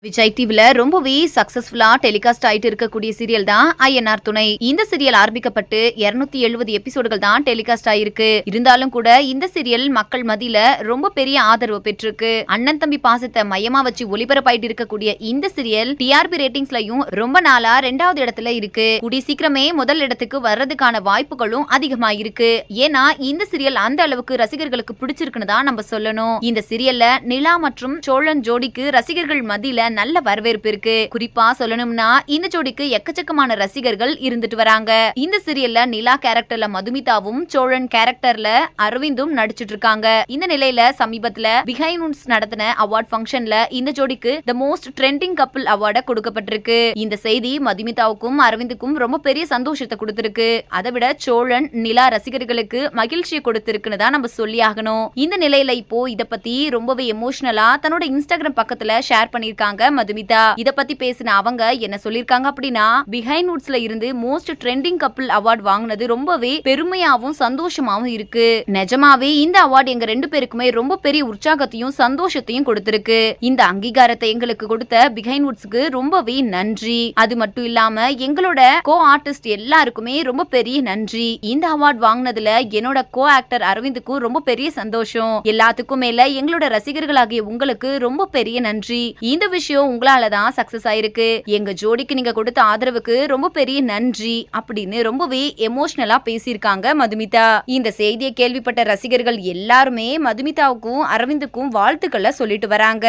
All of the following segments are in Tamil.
விஜய் டிவில ரொம்பவே சக்சஸ்ஃபுல்லா டெலிகாஸ்ட் ஆயிட்டு இருக்கக்கூடிய சீரியல் தான் ஐயனார் துணை. இந்த சீரியல் ஆரம்பிக்கப்பட்டு 270 எபிசோடுகள் தான் டெலிகாஸ்ட் ஆயிருக்கு. இருந்தாலும் கூட இந்த சீரியல் மக்கள் மத்தியில ரொம்ப பெரிய ஆதரவு பெற்றிருக்கு. அண்ணன் தம்பி பாசத்தை மையமா வச்சு ஒளிபரப்பாயிட்டு இருக்கக்கூடிய இந்த சீரியல் டிஆர்பி ரேட்டிங்ஸ்லயும் ரொம்ப நாளா 2வது இடத்துல இருக்கு. கூடி சீக்கிரமே முதல் இடத்துக்கு வர்றதுக்கான வாய்ப்புகளும் அதிகமா இருக்கு. ஏன்னா இந்த சீரியல் அந்த அளவுக்கு ரசிகர்களுக்கு பிடிச்சிருக்குன்னு தான் நம்ம சொல்லணும். இந்த சீரியல்ல நிலா மற்றும் சோழன் ஜோடிக்கு ரசிகர்கள் மத்தியில நல்ல வரவேற்பு இருக்கு. குறிப்பா சொல்லணும்னா இந்த ஜோடிக்கு எக்கச்சக்கமான ரசிகர்கள் இருந்துட்டு வராங்க. இந்த சீரியல்ல நிலா கேரக்டர்ல மதுமிதாவும் சோழன் கேரக்டர்ல அரவிந்தும் நடிச்சிட்டு இருக்காங்க. இந்த நிலையில சமீபத்துல பிஹைண்ட் நடத்தின அவார்ட் ஃபங்க்ஷன்ல இந்த ஜோடிக்கு தி மோஸ்ட் ட்ரெண்டிங் கப்பிள் அவார்ட கொடுக்கப்பட்டிருக்கு. இந்த செய்தி மதுமிதாவுக்கும் அரவிந்துக்கும் ரொம்ப பெரிய சந்தோஷத்தை கொடுத்திருக்கு. அதை விட சோழன் நிலா ரசிகர்களுக்கு மகிழ்ச்சியை கொடுத்திருக்குன்னு தான் நம்ம சொல்லி ஆகணும். இந்த நிலையில இப்போ இத பத்தி ரொம்பவே எமோஷனலா தன்னோட இன்ஸ்டாகிராம் பக்கத்துல ஷேர் பண்ணிருக்காங்க மதுமிதா. இத பத்தி பேசின அவங்க என்ன சொல்லிருக்காங்க அப்படின்னா, பிஹைண்ட் வுட்ஸ்ல இருந்து மோஸ்ட் ட்ரெண்டிங் கப்பிள் அவார்ட் வாங்குனது ரொம்பவே பெருமையாவும் சந்தோஷமாவும் இருக்கு. நிஜமாவே இந்த அவார்ட் எங்க 2 பேருக்குமே ரொம்ப பெரிய உற்சாகத்தையும் சந்தோஷத்தையும் கொடுத்திருக்கு. இந்த அங்கீகாரத்தை எங்களுக்கு கொடுத்த பிஹைண்ட் வுட்ஸ்க்கு ரொம்பவே நன்றி. அது மட்டும் இல்லாம எங்களோட கோ ஆர்டிஸ்ட் எல்லாருக்குமே ரொம்ப பெரிய நன்றி. இந்த அவார்ட் வாங்குனதுல என்னோட கோ ஆக்டர் அரவிந்துக்கும் ரொம்ப பெரிய சந்தோஷம். எல்லாத்துக்கும் மேல எங்களோட ரசிகர்களாகிய உங்களுக்கு ரொம்ப பெரிய நன்றி. இந்த விஷயம் உங்களால தான் சக்சஸ் ஆயிருக்கு. எங்க ஜோடிக்கு நீங்க கொடுத்த ஆதரவுக்கு ரொம்ப பெரிய நன்றி அப்படின்னு ரொம்பவே எமோஷனலா பேசியிருக்காங்க மதுமிதா. இந்த செய்தியை கேள்விப்பட்ட ரசிகர்கள் எல்லாருமே மதுமிதாவுக்கும் அரவிந்துக்கும் வாழ்த்துக்களை சொல்லிட்டு வராங்க.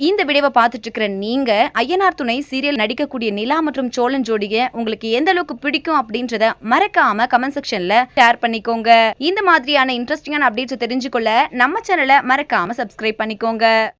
இந்த வீடியோவை பார்த்துட்டு இருக்கிற நீங்க ஐயனார் துணை சீரியல் நடிக்கக்கூடிய நிலா மற்றும் சோழன் ஜோடியை உங்களுக்கு எந்த அளவுக்கு பிடிக்கும் அப்படின்றத மறக்காம கமெண்ட் செக்ஷன்ல ஷேர் பண்ணிக்கோங்க. இந்த மாதிரியான இன்ட்ரெஸ்டிங்கான அப்டேட்ஸ் தெரிஞ்சுக்கொள்ள நம்ம சேனலை மறக்காம சப்ஸ்கிரைப் பண்ணிக்கோங்க.